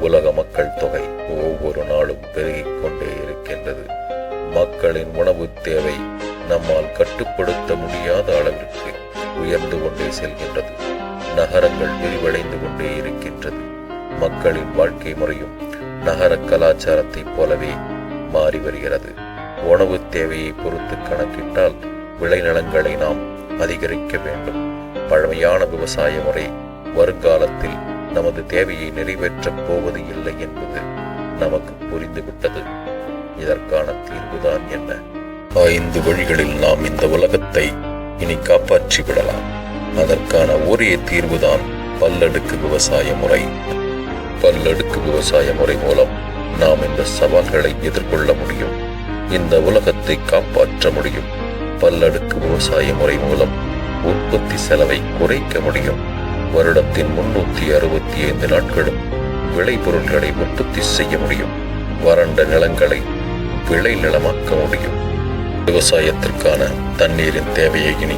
உலக மக்கள் தொகை ஒவ்வொரு நாளும் பெருகிக் கொண்டே இருக்கின்றது. மக்களின் உணவு தேவை நம்மால் கட்டுப்படுத்த முடியாத அளவிற்கு உயர்ந்து கொண்டே செல்கின்றது. நகரங்கள் விரிவடைந்து கொண்டே இருக்கின்றது. மக்களின் வாழ்க்கை முறையும் நகர கலாச்சாரத்தைப் போலவே மாறி வருகிறது. உணவு தேவையை பொறுத்து கணக்கிட்டால் விளைநிலங்களை நாம் அதிகரிக்க வேண்டும். பழமையான விவசாய முறை வருங்காலத்தில் நமது தேவையை நிறைவேற்றப் போவது இல்லை என்பது நமக்கு புரிந்துவிட்டது. இதற்கான தீர்வுதான் என்ன? 5 வழிகளில் நாம் இந்த உலகத்தை இனி காப்பாற்றி விடலாம். அதற்கான ஒரே தீர்வுதான் பல்லடுக்கு விவசாய முறை. பல்லடுக்கு விவசாய முறை மூலம் நாம் இந்த சவால்களை எதிர்கொள்ள முடியும். இந்த உலகத்தை காப்பாற்ற முடியும். பல்லடுக்கு விவசாய முறை மூலம் உற்பத்தி செலவை குறைக்க முடியும். வருடத்தின் 365 நாட்களும் விளைபொருட்களை உற்பத்தி செய்ய முடியும். வறண்ட நிலங்களை விளை நிலமாக்க முடியும். விவசாயத்திற்கான தண்ணீரின் தேவையை இனி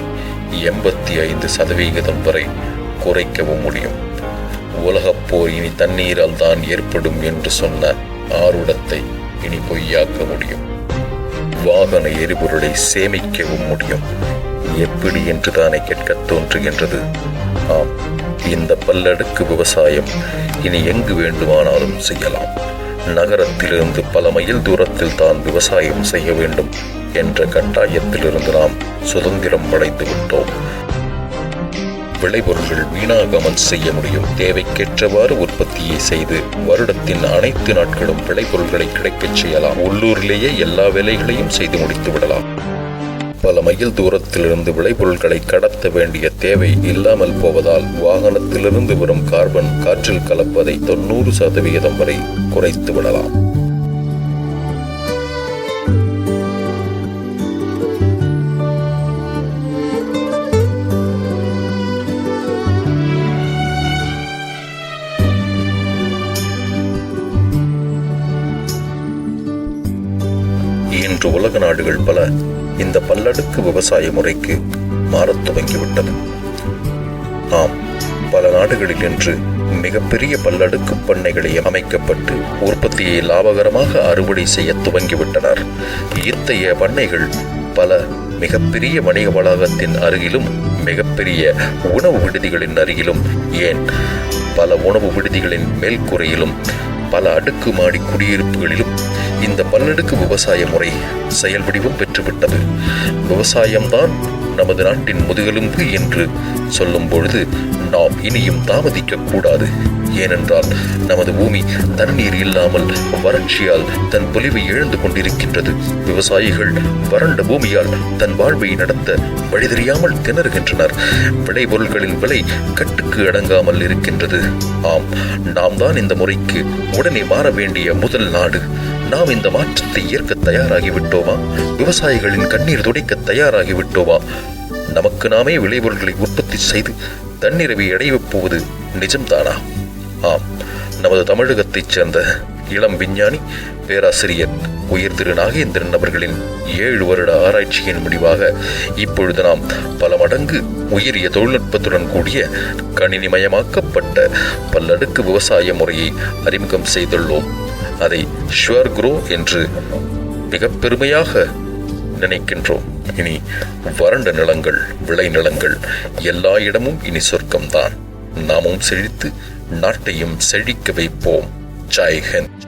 85% வரை குறைக்கவும் முடியும். உலகப் போர் இனி தண்ணீரால் தான் ஏற்படும் என்று சொன்ன ஆருடத்தை இனி பொய்யாக்க முடியும். வாகன எரிபொருளை சேமிக்கவும் முடியும். எப்படி என்று தானே கேட்கத் தோன்றுகின்றது. ஆம், இந்த பல்லடுக்கு விவசாயம் இனி எங்கு வேண்டுமானாலும் செய்யலாம். நகரத்திலிருந்து பல மைல் தூரத்தில் தான் விவசாயம் செய்ய வேண்டும் என்ற கட்டாயத்திலிருந்து நாம் சுதந்திரம் அடைந்து விட்டோம். விளைபொருள்கள் வீணாகாமல் செய்ய முடியும். தேவைக்கேற்றவாறு உற்பத்தியை செய்து வருடத்தின் அனைத்து நாட்களும் விளைபொருள்களை கிடைக்கச் செய்யலாம். உள்ளூரிலேயே எல்லா வேலைகளையும் செய்து முடித்து விடலாம். பல மைல் தூரத்திலிருந்து விளைபொருட்களை கடத்த வேண்டிய தேவை இல்லாமல் போவதால் வாகனத்திலிருந்து வரும் கார்பன் காற்றில் கலப்பதை 90% வரை குறைத்து விடலாம். இன்று உலக நாடுகள் பல இந்த பல்லடுக்கு விவசாய முறைக்கு மாறத் துவங்கிவிட்டது. ஆம், பல நாடுகளில் இன்று மிகப்பெரிய பல்லடுக்கு பண்ணைகளை அமைக்கப்பட்டு உற்பத்தியை லாபகரமாக அறுவடை செய்ய துவங்கிவிட்டனர். இத்தகைய பண்ணைகள் பல மிகப்பெரிய வணிக வளாகத்தின் அருகிலும் மிகப்பெரிய உணவு விடுதிகளின் அருகிலும், ஏன் பல உணவு விடுதிகளின் மேல்கூரையிலும் பல அடுக்குமாடி குடியிருப்புகளிலும் இந்த பல்லடுக்கு விவசாய முறை செயல் வடிவம் பெற்றுவிட்டது. விவசாயம்தான் நமது நாட்டின் முதுகெலும்பு என்று சொல்லும் பொழுது நாம் இனியும் தாமதிக்க கூடாது. ஏனென்றால் நமது பூமி தண்ணீர் இல்லாமல் வறட்சியால் தன் பொலிவை இழந்து கொண்டிருக்கின்றது. விவசாயிகள் வறண்ட பூமியால் தன் வாழ்வை நடத்த வழி தெரியாமல் திணறுகின்றனர். விளைபொருட்களின் விலை கட்டுக்கு அடங்காமல் இருக்கின்றது. ஆம், நாம் தான் இந்த முறைக்கு உடனே மாற வேண்டிய முதல் நாடு. நாம் இந்த மாற்றத்தை ஏற்க தயாராகிவிட்டோமா? விவசாயிகளின் கண்ணீர் துடைக்க தயாராகிவிட்டோமா? நமக்கு நாமே விளைபொருட்களை உற்பத்தி செய்து தன்னிறைவை அடையப் போவது நிஜம்தானா? ஆம், நமது தமிழகத்தைச் சேர்ந்த இளம் விஞ்ஞானி பேராசிரியர் உயர் திரு நாகேந்திரன் அவர்களின் 7 வருட ஆராய்ச்சியின் முடிவாக இப்பொழுது நாம் பல மடங்கு உயரிய தொழில்நுட்பத்துடன் கூடிய கணினிமயமாக்கப்பட்ட பல்லடுக்கு விவசாய முறையை அறிமுகம் செய்துள்ளோம். அதை ஷுவர் க்ரோ என்று மிக பெருமையாக நினைக்கின்றோம். இனி வறண்ட நிலங்கள், விளை நிலங்கள் எல்லா இடமும் இனி சொர்க்கம்தான். நாமும் செழித்து நாட்டையும் செழிக்க வைப்போம். ஜெய் ஹிந்த்.